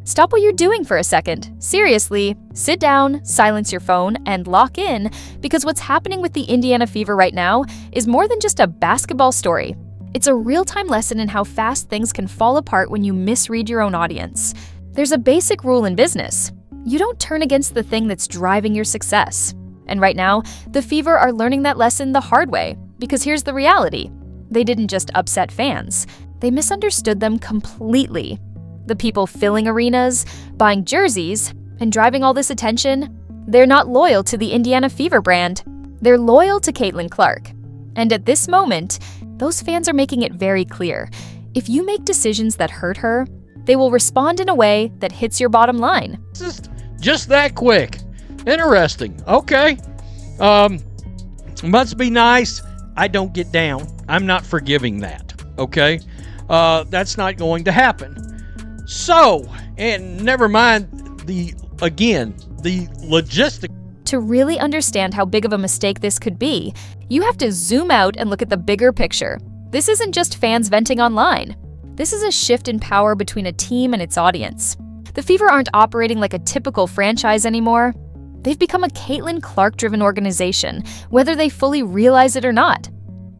Stop what you're doing for a second. Seriously, sit down, silence your phone, and lock in, because what's happening with the Indiana Fever right now is more than just a basketball story. It's a real-time lesson in how fast things can fall apart when you misread your own audience. There's a basic rule in business. You don't turn against the thing that's driving your success. And right now, the Fever are learning that lesson the hard way, because here's the reality. They didn't just upset fans. They misunderstood them completely. The people filling arenas, buying jerseys, and driving all this attention, they're not loyal to the Indiana Fever brand. They're loyal to Caitlin Clark. And at this moment, those fans are making it very clear. If you make decisions that hurt her, they will respond in a way that hits your bottom line. Just that quick. Interesting. Okay. Must be nice. I don't get down. I'm not forgiving that. Okay. That's not going to happen. So, and never mind the logistic. To really understand how big of a mistake this could be, you have to zoom out and look at the bigger picture. This isn't just fans venting online. This is a shift in power between a team and its audience. The Fever aren't operating like a typical franchise anymore. They've become a Caitlin Clark-driven organization, whether they fully realize it or not.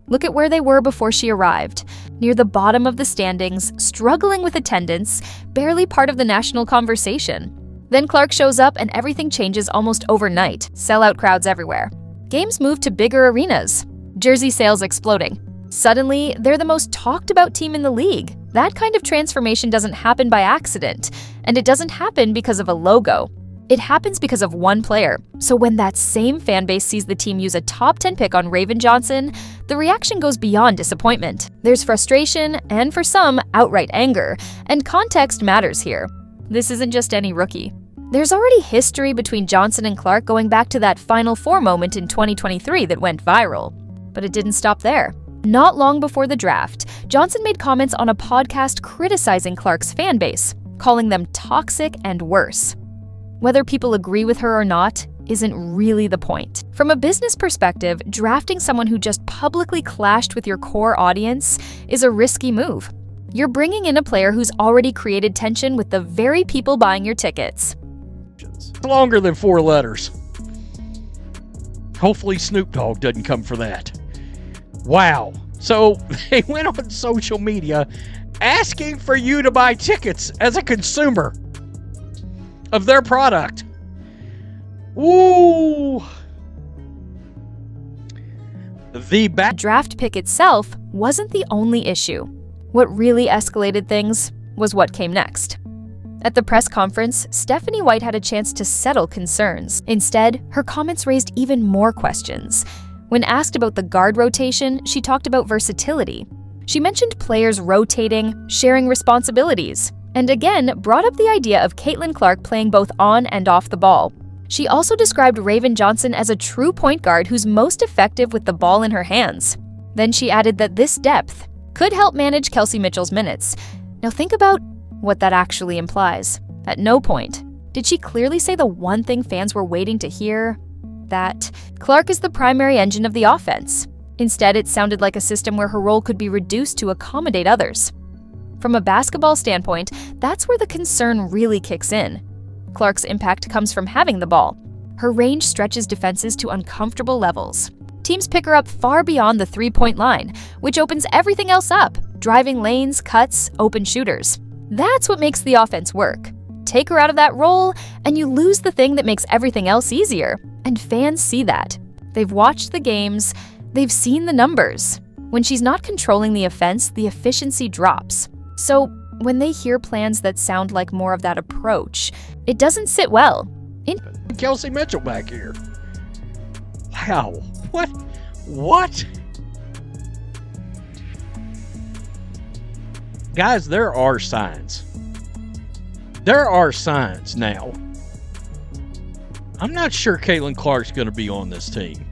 Look at where they were before she arrived, near the bottom of the standings, struggling with attendance, barely part of the national conversation. Then Clark shows up and everything changes almost overnight, sellout crowds everywhere. Games move to bigger arenas, jersey sales exploding. Suddenly, they're the most talked about team in the league. That kind of transformation doesn't happen by accident, and it doesn't happen because of a logo. It happens because of one player. So when that same fan base sees the team use a top 10 pick on Raven Johnson, the reaction goes beyond disappointment. There's frustration, and for some, outright anger, and context matters here. This isn't just any rookie. There's already history between Johnson and Clark going back to that Final Four moment in 2023 that went viral. But it didn't stop there. Not long before the draft, Johnson made comments on a podcast criticizing Clark's fan base, calling them toxic and worse. Whether people agree with her or not isn't really the point. From a business perspective, drafting someone who just publicly clashed with your core audience is a risky move. You're bringing in a player who's already created tension with the very people buying your tickets. Longer than 4 letters. Hopefully Snoop Dogg doesn't come for that. Wow. So they went on social media asking for you to buy tickets as a consumer of their product. Ooh. The draft pick itself wasn't the only issue. What really escalated things was what came next. At the press conference, Stephanie White had a chance to settle concerns. Instead, her comments raised even more questions. When asked about the guard rotation, she talked about versatility. She mentioned players rotating, sharing responsibilities, and again brought up the idea of Caitlin Clark playing both on and off the ball. She also described Raven Johnson as a true point guard who's most effective with the ball in her hands. Then she added that this depth could help manage Kelsey Mitchell's minutes. Now think about what that actually implies. At no point did she clearly say the one thing fans were waiting to hear, that Clark is the primary engine of the offense. Instead, it sounded like a system where her role could be reduced to accommodate others. From a basketball standpoint, that's where the concern really kicks in. Clark's impact comes from having the ball. Her range stretches defenses to uncomfortable levels. Teams pick her up far beyond the three-point line, which opens everything else up, driving lanes, cuts, open shooters. That's what makes the offense work. Take her out of that role, and you lose the thing that makes everything else easier. And fans see that. They've watched the games, they've seen the numbers. When she's not controlling the offense, the efficiency drops. So when they hear plans that sound like more of that approach, it doesn't sit well. Kelsey Mitchell back here. Wow. What? Guys, there are signs. There are signs now. I'm not sure Caitlin Clark's going to be on this team.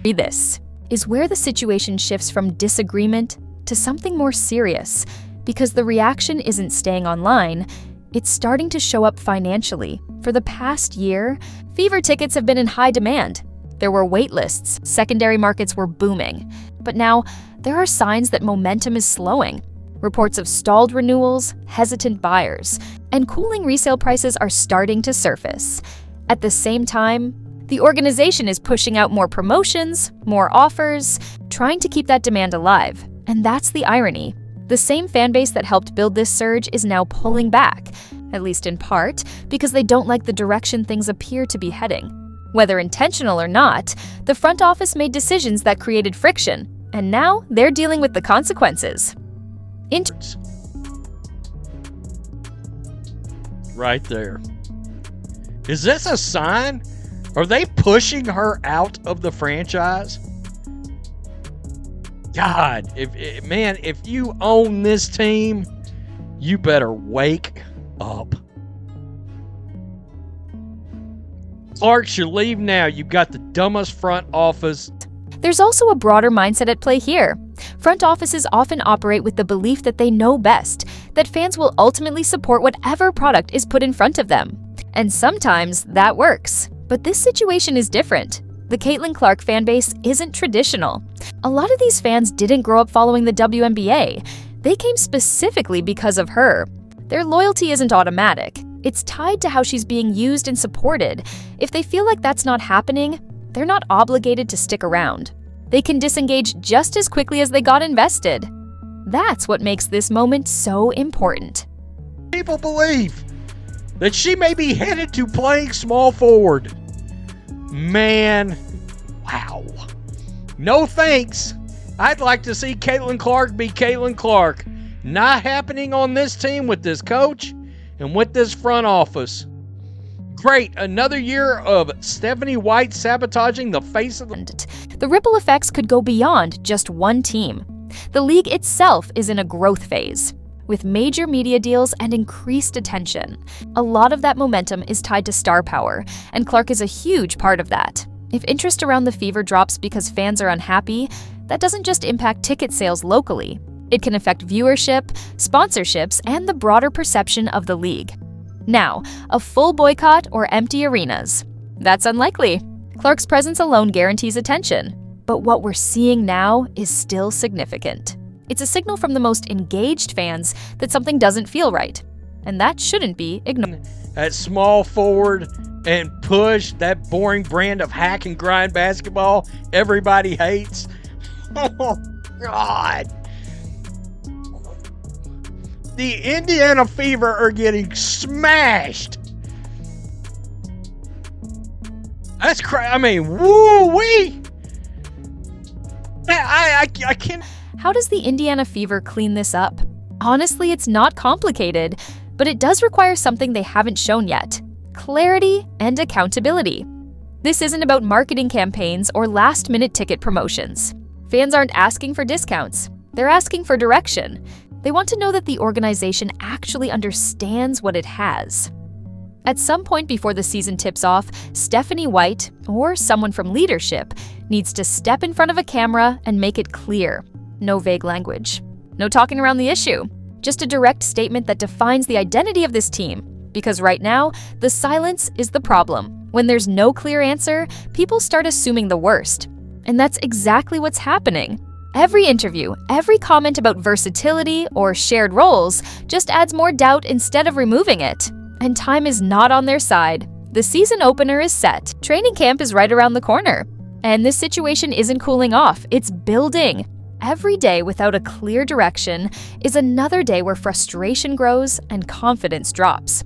This is where the situation shifts from disagreement to something more serious, because the reaction isn't staying online, it's starting to show up financially. For the past year, Fever tickets have been in high demand. There were wait lists, secondary markets were booming. But now, there are signs that momentum is slowing. Reports of stalled renewals, hesitant buyers, and cooling resale prices are starting to surface. At the same time, the organization is pushing out more promotions, more offers, trying to keep that demand alive. And that's the irony. The same fanbase that helped build this surge is now pulling back, at least in part, because they don't like the direction things appear to be heading. Whether intentional or not, the front office made decisions that created friction, and now they're dealing with the consequences. Right there. Is this a sign? Are they pushing her out of the franchise? God, if you own this team, you better wake up. Clark should leave now. You've got the dumbest front office. There's also a broader mindset at play here. Front offices often operate with the belief that they know best, that fans will ultimately support whatever product is put in front of them. And sometimes that works. But this situation is different. The Caitlin Clark fanbase isn't traditional. A lot of these fans didn't grow up following the WNBA. They came specifically because of her. Their loyalty isn't automatic. It's tied to how she's being used and supported. If they feel like that's not happening, they're not obligated to stick around. They can disengage just as quickly as they got invested. That's what makes this moment so important. People believe that she may be headed to playing small forward. Man, wow. No thanks. I'd like to see Caitlin Clark be Caitlin Clark. Not happening on this team with this coach and with this front office. Great, another year of Stephanie White sabotaging the face of the ripple effects could go beyond just one team. The league itself is in a growth phase, with major media deals and increased attention. A lot of that momentum is tied to star power, and Clark is a huge part of that. If interest around the Fever drops because fans are unhappy, that doesn't just impact ticket sales locally. It can affect viewership, sponsorships, and the broader perception of the league. Now, a full boycott or empty arenas? That's unlikely. Clark's presence alone guarantees attention. But what we're seeing now is still significant. It's a signal from the most engaged fans that something doesn't feel right. And that shouldn't be ignored. At small forward and push, that boring brand of hack and grind basketball everybody hates. Oh, God. The Indiana Fever are getting smashed. That's crazy. I mean, woo-wee. I can't. How does the Indiana Fever clean this up? Honestly, it's not complicated, but it does require something they haven't shown yet: clarity and accountability. This isn't about marketing campaigns or last-minute ticket promotions. Fans aren't asking for discounts. They're asking for direction. They want to know that the organization actually understands what it has. At some point before the season tips off, Stephanie White, or someone from leadership, needs to step in front of a camera and make it clear. No vague language. No talking around the issue. Just a direct statement that defines the identity of this team. Because right now, the silence is the problem. When there's no clear answer, people start assuming the worst. And that's exactly what's happening. Every interview, every comment about versatility or shared roles just adds more doubt instead of removing it. And time is not on their side. The season opener is set. Training camp is right around the corner. And this situation isn't cooling off, it's building. Every day without a clear direction is another day where frustration grows and confidence drops.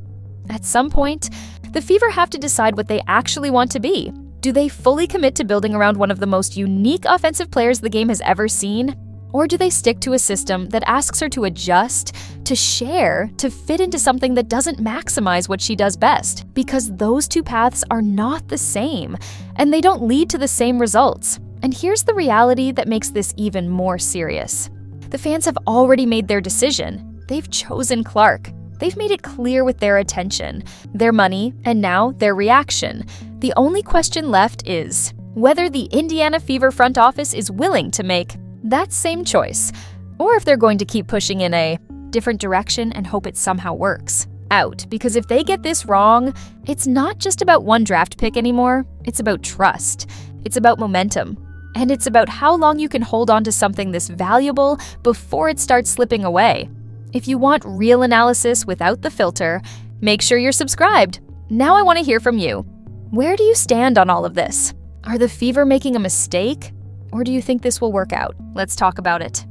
At some point, the Fever have to decide what they actually want to be. Do they fully commit to building around one of the most unique offensive players the game has ever seen? Or do they stick to a system that asks her to adjust, to share, to fit into something that doesn't maximize what she does best? Because those two paths are not the same, and they don't lead to the same results. And here's the reality that makes this even more serious. The fans have already made their decision. They've chosen Clark. They've made it clear with their attention, their money, and now their reaction. The only question left is whether the Indiana Fever front office is willing to make that same choice, or if they're going to keep pushing in a different direction and hope it somehow works out. Because if they get this wrong, it's not just about one draft pick anymore. It's about trust. It's about momentum. And it's about how long you can hold on to something this valuable before it starts slipping away. If you want real analysis without the filter, make sure you're subscribed. Now I want to hear from you. Where do you stand on all of this? Are the Fever making a mistake? Or do you think this will work out? Let's talk about it.